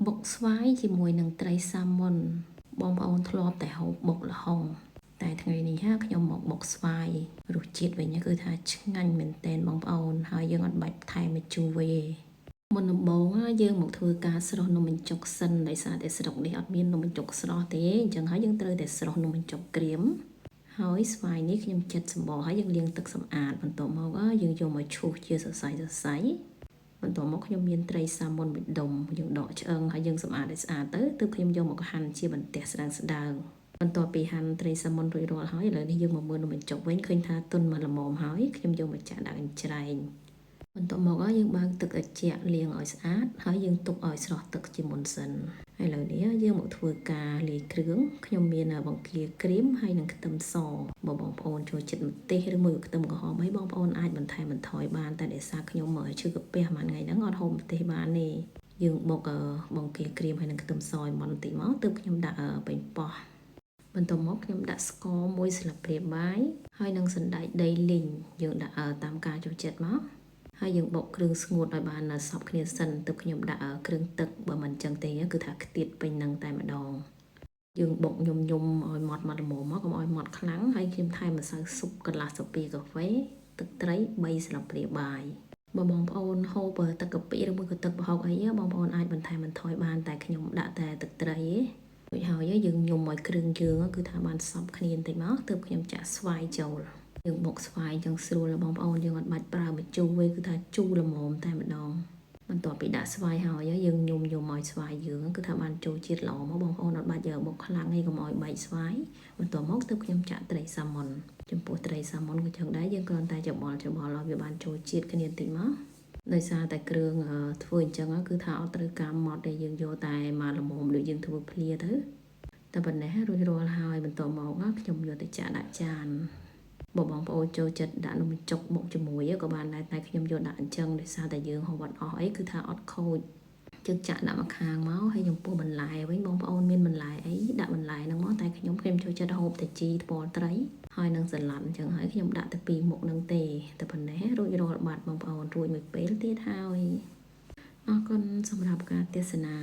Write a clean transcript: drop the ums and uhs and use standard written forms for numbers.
បុកស្វាយជាមួយនឹងត្រីសាម៉ុនបងប្អូនធ្លាប់តែហូបបុកល្ហុងតែថ្ងៃនេះខ្ញុំមកបុកស្វាយរសជាតិវិញគឺថាឆ្ងាញ់មែនទែនបងប្អូនហើយយើងអត់បាច់ថែមម្ជូរវិញមុនដំបូងយើងមកធ្វើការស្រស់នំបញ្ចុកសិនដោយសារតែស្រុកនេះអត់មាននំបញ្ចុកស្រស់ទេអញ្ចឹងហើយយើងត្រូវតែស្រស់នំបញ្ចុកក្រៀមហើយស្វាយនេះខ្ញុំចិតសម្បកហើយយើងលាងទឹកសម្អាតបន្ទាប់មកយើងយកមកឈូសជាសរសៃបន្ទាប់មកខ្ញុំមានត្រីសាម៉ុនមួយដុំយើងដកឆ្អឹងហើយយើងសម្អាតឲ្យស្អាតទៅទើបខ្ញុំយកមកហាន់ជាបន្ទះស្ដើងបន្ទាប់ពីហាន់ត្រីសាម៉ុនរួចរាល់ហើយឥឡូវនេះយើងមកមើលនំបញ្ចុកវិញឃើញថាទន់មកល្មមហើយខ្ញុំយកមកចាក់ដាក់អញ្ច្រែងបន្ទាប់មកយើងបើកទឹកត្រជាក់លាងឲ្យស្អាតហើយយើងទុកឲ្យស្រស់ទឹកជាមុនសិនឥឡូវនេះយើងមកធ្វើការលាយគ្រឿងខ្ញុំមានបង្គាក្រៀមហើយនិងខ្ទឹមសបើបងប្អូនចូលចិត្តម្ទេសឬមួយខ្ទឹមក្រហមអីបងប្អូនអាចបន្ថែមបន្ថយបានតែដោយសារខ្ញុំឈឺកាពះមួយថ្ងៃហ្នឹងអត់ហូបម្ទេសបានទេយើងបុកបង្គាក្រៀមហើយនិងខ្ទឹមសឲ្យម៉ត់បន្តិចមកទើបខ្ញុំដាក់ប៉េងប៉ោះបន្ទាប់មកខ្ញុំដាក់ស្ករ1ស្លាបព្រាបាយហើយនិងសណ្តែកដីលីងយើងដាក់តាមការចូលចិត្តមកហើយយើងបុកគ្រឿងស្ងួតឲ្យបានសព្វគ្នាសិនទើបខ្ញុំដាក់គ្រឿងទឹកបើមិនចឹងទេគឺថាខ្ទាតពេញនឹងតែម្ដងយើងបុកញំឲ្យម៉ត់ល្មមមកកុំឲ្យម៉ត់ខ្លាំងហើយខ្ញុំថែមម្សៅស៊ុបកន្លះស្លាបព្រាកាហ្វេទឹកត្រី3ស្លាបព្រាបាយបើបងប្អូនហូបទឹកកាពិឬមួយក៏ទឹកប្រហុកអីបងប្អូនអាចបន្ថែមបន្ថយបានតែខ្ញុំដាក់តែទឹកត្រីរួចហើយយើងញំឲ្យគ្រឿងយើងគឺថាបានសព្វគ្នាបន្តិចមកទើបខ្ញុំចាក់ស្វាយចូលយើងបុកស្វាយចឹងស្រួលបងប្អូនយើងអត់បាច់ប្រើម្ជូរទេគឺថាជូរល្មមតែម្ដងបន្ទាប់ពីដាក់ស្វាយហើយយើងញំឲ្យស្វាយយើងគឺថាបានចូលជាតិល្អមកបងប្អូនអត់បាច់បុកខ្លាំងទេកុំឲ្យបែកស្វាយបន្ទាប់មកទើបខ្ញុំចាក់ត្រីសាម៉ុនចំពោះត្រីសាម៉ុនក៏ចឹងដែរយើងគ្រាន់តែច្បល់ឲ្យវាបានចូលជាតិគ្នាបន្តិចមកដោយសារតែគ្រឿងធ្វើអញ្ចឹងគឺថាអត់ត្រូវការម៉ត់ទេយើងយកតែមកល្មមដូចយើងធ្វើភ្លាទៅតែប៉ុណ្ណេះរួចរាល់ហើយបន្ទាប់មកខ្ញុំយកទៅចាក់ដាក់ចានបើបងប្អូនចូលចិត្តដាក់នំបញ្ចុកបុកជាមួយក៏បានដែរតែខ្ញុំយកដាក់អញ្ចឹងដោយសារតែយើងហូបអត់អស់អីគឺថាអត់ខូចជើងចាក់ដាក់មកខាងមកហើយចំពោះបន្លែវិញបងប្អូនមានបន្លែអីដាក់បន្លែហ្នឹងមកតែខ្ញុំចូលចិត្តហូបតែជីថ្ពាល់ត្រីហើយនឹងសាឡាត់អញ្ចឹងហើយខ្ញុំដាក់ទៅពីរមុខហ្នឹងទេតែប៉ុណ្ណេះរួចរាល់បាត់បងប្អូនរួចមួយពេលទៀតហើយអរគុណសម្រាប់ការទស្សនា